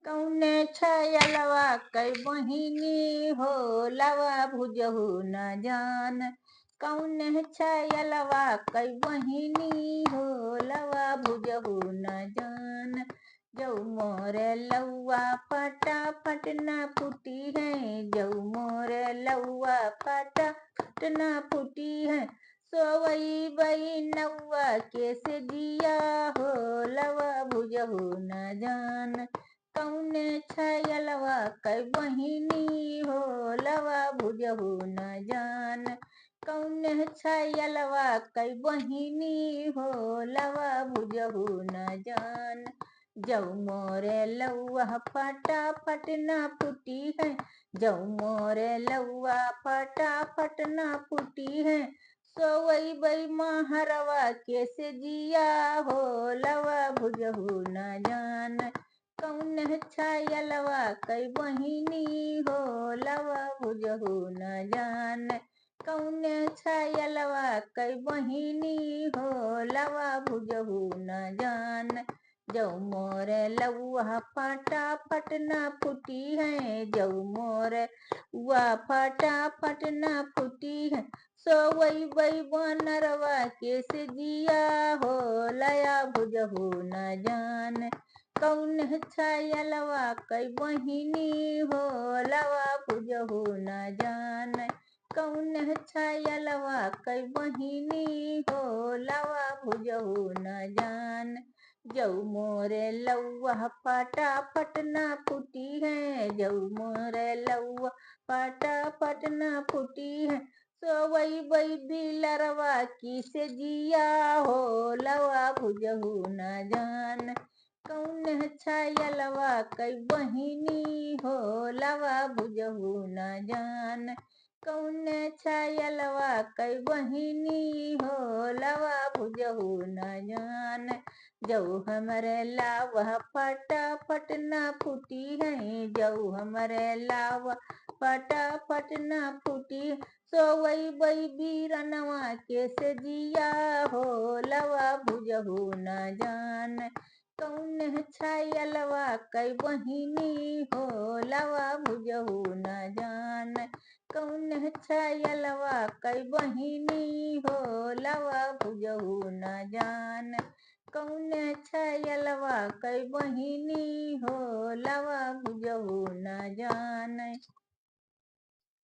कौने छयलवा कई बहिनी हो लवा भुजहु न जान। कौने छयलवा कई बहिनी हो लवा भुजहु न जान। जऊ मोरे लौआ फटाफट न फूटी है। जऊ मोरे लौआ फटाफट न फूटी है। सोवई बई नौआ के से जिया हो लवा भुजहु न जान। कौने छयलवा कई बहिनी हो लवा भुजहु न जान। कौने छयलवा कई बहिनी हो लवा भुजहु न जान। जऊ मोरे लौआ फटाफट न फूटी है। जऊ मोरे लौआ फटाफट न फूटी है। सोवई बई महरवा के से जिया हो लवा भुजहु न जान। कौने छयलवा कई बहिनी हो लवा भुजहु न जान। कौने छयलवा कई बहिनी हो लवा भुजहु न जान। जऊ मोरे लौआ फटाफट न फूटी है। जऊ मोरे लौआ फटाफट न फूटी है। सोवई बई बनरवा के से जिया हो लया भुजहु न जान। कौने छयलवा कई बहिनी हो लवा भुजहु न जान। कौने छयलवा कई बहिनी हो लवा भुजहु न जान। जऊ मोरे लौआ फटाफट न फूटी है। जऊ मोरे लौआ फटाफट न फूटी है। सोवई बई बिलरवा की से जिया हो लवा भुजहु न जान। कौने छयलवा कई बहिनी हो लवा भुजहु न जान। कौने छयलवा कई बहिनी हो लवा भुजहु न जान। जऊ हमरे लावा फटाफट न फूटी है। जऊ हमरे लावा फटाफट न फूटी। सोवई बई बीरनवा के से जिया हो लवा भुजहु न जान। कौने छयलवा कई बहिनी हो लवा भुजहु न जान। कौने छयलवा कई बहिनी हो लवा भुजहु न जान। कौने छयलवा कई बहिनी हो लवा भुजहु न जान।